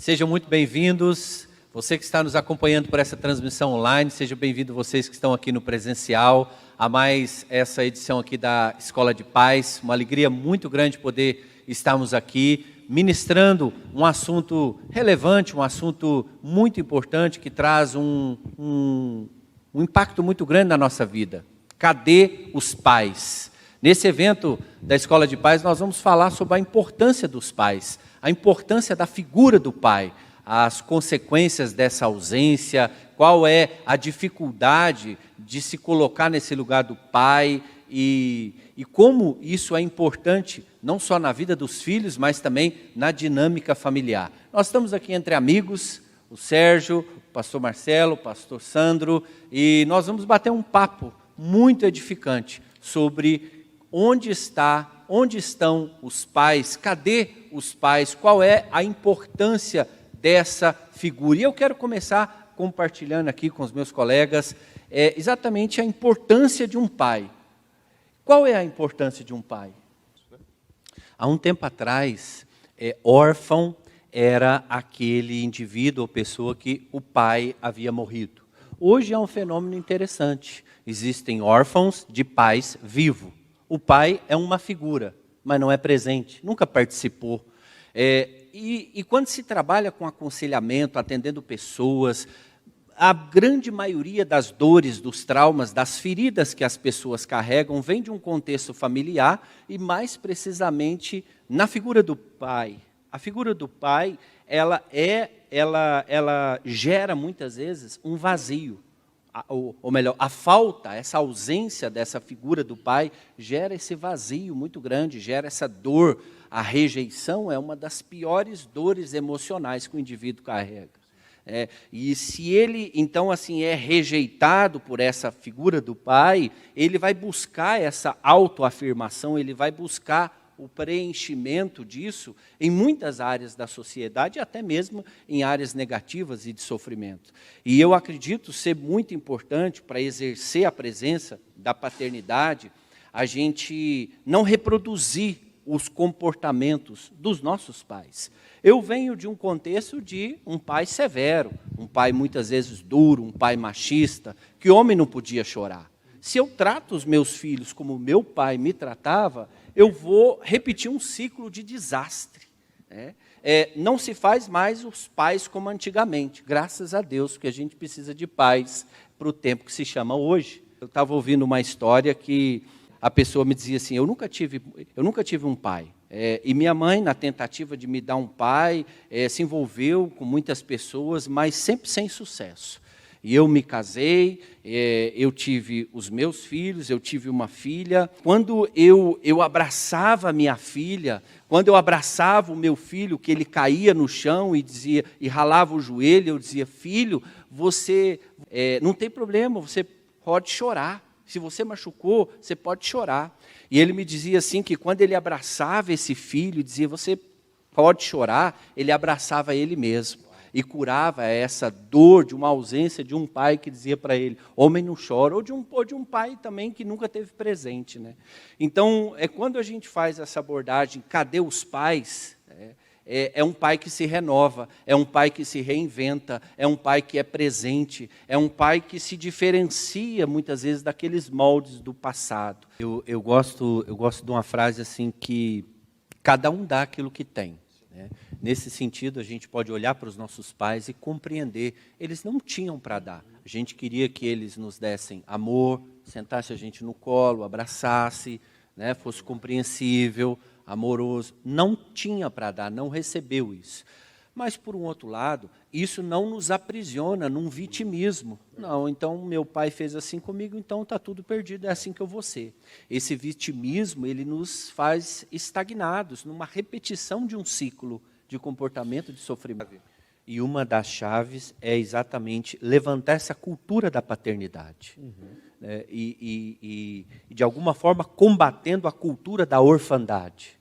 Sejam muito bem-vindos. Você que está nos acompanhando por essa transmissão online, sejam bem-vindos vocês que estão aqui no presencial, a mais essa edição aqui da Escola de Paz. Uma alegria muito grande poder estarmos aqui ministrando um assunto relevante, um assunto muito importante que traz um impacto muito grande na nossa vida. Cadê os pais? Nesse evento da Escola de Paz, nós vamos falar sobre a importância dos pais, a importância da figura do pai, as consequências dessa ausência, qual é a dificuldade de se colocar nesse lugar do pai e como isso é importante, não só na vida dos filhos, mas também na dinâmica familiar. Nós estamos aqui entre amigos, o Sérgio, o pastor Marcelo, o pastor Sandro, e nós vamos bater um papo muito edificante sobre onde estão os pais, cadê os pais, qual é a importância dessa figura. E eu quero começar compartilhando aqui com os meus colegas exatamente a importância de um pai. Qual é a importância de um pai? Há um tempo atrás, órfão era aquele indivíduo ou pessoa que o pai havia morrido. Hoje é um fenômeno interessante. Existem órfãos de pais vivos. O pai é uma figura, mas não é presente, nunca participou. E quando se trabalha com aconselhamento, atendendo pessoas, a grande maioria das dores, dos traumas, das feridas que as pessoas carregam vem de um contexto familiar e mais precisamente na figura do pai. A figura do pai, ela gera muitas vezes um vazio. Ou melhor, a falta, essa ausência dessa figura do pai gera esse vazio muito grande, gera essa dor. A rejeição é uma das piores dores emocionais que o indivíduo carrega. E se ele, então, assim, é rejeitado por essa figura do pai, ele vai buscar essa autoafirmação, ele vai buscar o preenchimento disso em muitas áreas da sociedade, até mesmo em áreas negativas e de sofrimento. E eu acredito ser muito importante para exercer a presença da paternidade, a gente não reproduzir os comportamentos dos nossos pais. Eu venho de um contexto de um pai severo, um pai muitas vezes duro, um pai machista, que homem não podia chorar. Se eu trato os meus filhos como meu pai me tratava, eu vou repetir um ciclo de desastre. Não se faz mais os pais como antigamente, graças a Deus, porque a gente precisa de pais para o tempo que se chama hoje. Eu estava ouvindo uma história que a pessoa me dizia assim, eu nunca tive um pai. E minha mãe, na tentativa de me dar um pai, se envolveu com muitas pessoas, mas sempre sem sucesso. E eu me casei, eu tive os meus filhos, eu tive uma filha. Quando eu abraçava a minha filha, quando eu abraçava o meu filho, que ele caía no chão e ralava o joelho, eu dizia, filho, você não tem problema, você pode chorar. Se você machucou, você pode chorar. E ele me dizia assim, que quando ele abraçava esse filho, dizia, você pode chorar, ele abraçava ele mesmo. E curava essa dor de uma ausência de um pai que dizia para ele, homem não chora, ou de um pai também que nunca teve presente. Então, quando a gente faz essa abordagem, cadê os pais? É um pai que se renova, é um pai que se reinventa, é um pai que é presente, é um pai que se diferencia muitas vezes daqueles moldes do passado. Eu gosto de uma frase assim que cada um dá aquilo que tem. Nesse sentido, a gente pode olhar para os nossos pais e compreender. Eles não tinham para dar. A gente queria que eles nos dessem amor, sentasse a gente no colo, abraçasse, fosse compreensível, amoroso. Não tinha para dar, não recebeu isso. Mas, por um outro lado, isso não nos aprisiona num vitimismo. Não, então meu pai fez assim comigo, então está tudo perdido, é assim que eu vou ser. Esse vitimismo, ele nos faz estagnados, numa repetição de um ciclo de comportamento de sofrimento. E uma das chaves é exatamente levantar essa cultura da paternidade. E de alguma forma, combatendo a cultura da orfandade.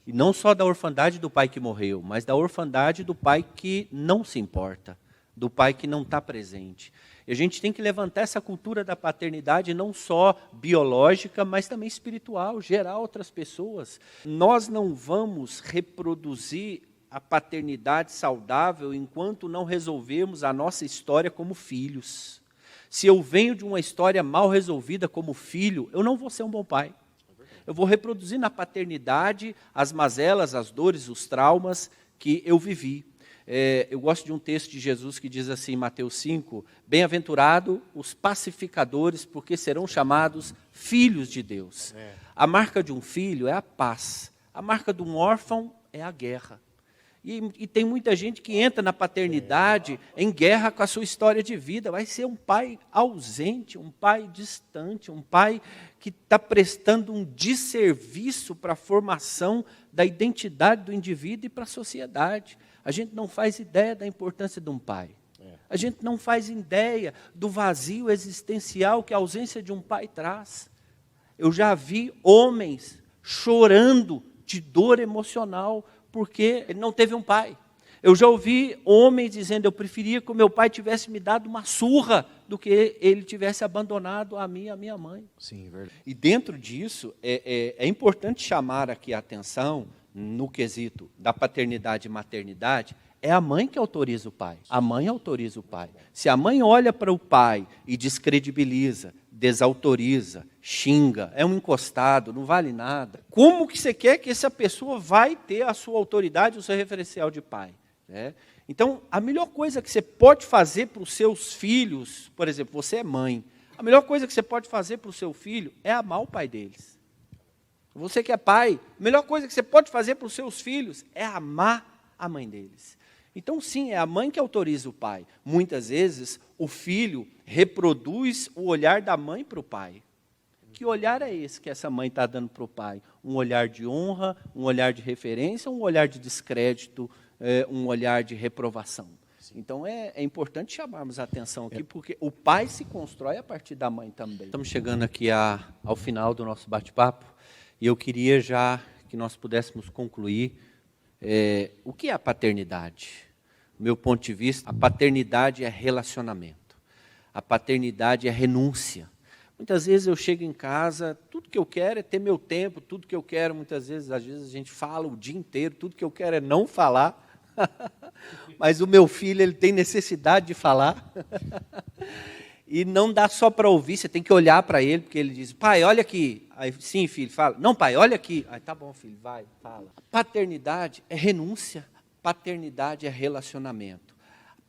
E não só da orfandade do pai que morreu, mas da orfandade do pai que não se importa, do pai que não está presente. E a gente tem que levantar essa cultura da paternidade não só biológica, mas também espiritual, gerar outras pessoas. Nós não vamos reproduzir a paternidade saudável enquanto não resolvermos a nossa história como filhos. Se eu venho de uma história mal resolvida como filho, eu não vou ser um bom pai. Eu vou reproduzir na paternidade as mazelas, as dores, os traumas que eu vivi. Eu gosto de um texto de Jesus que diz assim, em Mateus 5, bem-aventurado os pacificadores, porque serão chamados filhos de Deus. A marca de um filho é a paz. A marca de um órfão é a guerra. E tem muita gente que entra na paternidade em guerra com a sua história de vida. Vai ser um pai ausente, um pai distante, um pai que está prestando um desserviço para a formação da identidade do indivíduo e para a sociedade. A gente não faz ideia da importância de um pai. A gente não faz ideia do vazio existencial que a ausência de um pai traz. Eu já vi homens chorando de dor emocional porque ele não teve um pai. Eu já ouvi homens dizendo, eu preferia que o meu pai tivesse me dado uma surra do que ele tivesse abandonado a mim e a minha mãe. Sim, verdade. E dentro disso, é importante chamar aqui a atenção, no quesito da paternidade e maternidade, é a mãe que autoriza o pai. A mãe autoriza o pai. Se a mãe olha para o pai e descredibiliza, desautoriza, xinga, é um encostado, não vale nada. Como que você quer que essa pessoa vai ter a sua autoridade, o seu referencial de pai? Então, a melhor coisa que você pode fazer para os seus filhos, por exemplo, você é mãe, a melhor coisa que você pode fazer para o seu filho é amar o pai deles. Você que é pai, a melhor coisa que você pode fazer para os seus filhos é amar a mãe deles. Então, sim, é a mãe que autoriza o pai. Muitas vezes, o filho reproduz o olhar da mãe para o pai. Que olhar é esse que essa mãe está dando para o pai? Um olhar de honra, um olhar de referência, um olhar de descrédito, um olhar de reprovação. Então, é importante chamarmos a atenção aqui, porque o pai se constrói a partir da mãe também. Estamos chegando aqui ao final do nosso bate-papo, e eu queria já que nós pudéssemos concluir o que é a paternidade. Do meu ponto de vista, a paternidade é relacionamento. A paternidade é renúncia. Muitas vezes eu chego em casa, tudo que eu quero é ter meu tempo, tudo que eu quero, muitas vezes, às vezes a gente fala o dia inteiro, tudo que eu quero é não falar. Mas o meu filho, ele tem necessidade de falar. E não dá só para ouvir, você tem que olhar para ele, porque ele diz, pai, olha aqui. Aí, sim, filho, fala. Não, pai, olha aqui. Aí, tá bom, filho, vai, fala. Paternidade é renúncia, paternidade é relacionamento.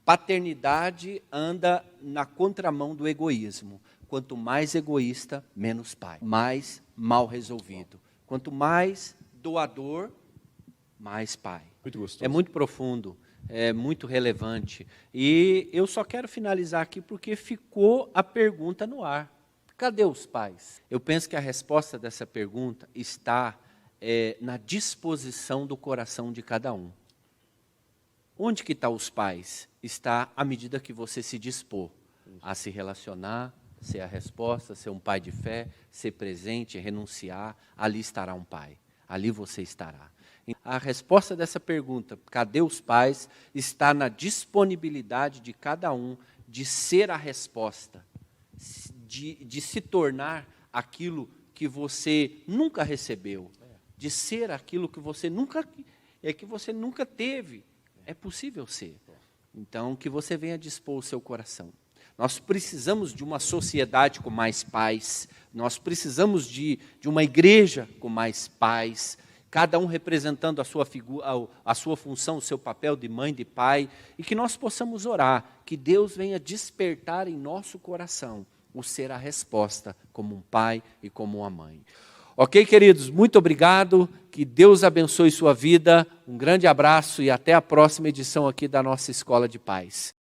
Paternidade anda na contramão do egoísmo. Quanto mais egoísta, menos pai. Mais mal resolvido. Quanto mais doador, mais pai. Muito gostoso. É muito profundo. É muito relevante. E eu só quero finalizar aqui porque ficou a pergunta no ar. Cadê os pais? Eu penso que a resposta dessa pergunta está na disposição do coração de cada um. Onde que estão os pais? Está à medida que você se dispor a se relacionar, ser a resposta, ser um pai de fé, ser presente, renunciar, ali estará um pai. Ali você estará. A resposta dessa pergunta, cadê os pais, está na disponibilidade de cada um de ser a resposta, de se tornar aquilo que você nunca recebeu, de ser aquilo que você nunca teve. É possível ser. Então, que você venha dispor o seu coração. Nós precisamos de uma sociedade com mais pais, nós precisamos de uma igreja com mais pais, cada um representando a sua figura, a sua função, o seu papel de mãe, de pai, e que nós possamos orar, que Deus venha despertar em nosso coração o ser a resposta, como um pai e como uma mãe. Ok, queridos? Muito obrigado, que Deus abençoe sua vida, um grande abraço e até a próxima edição aqui da nossa Escola de Pais.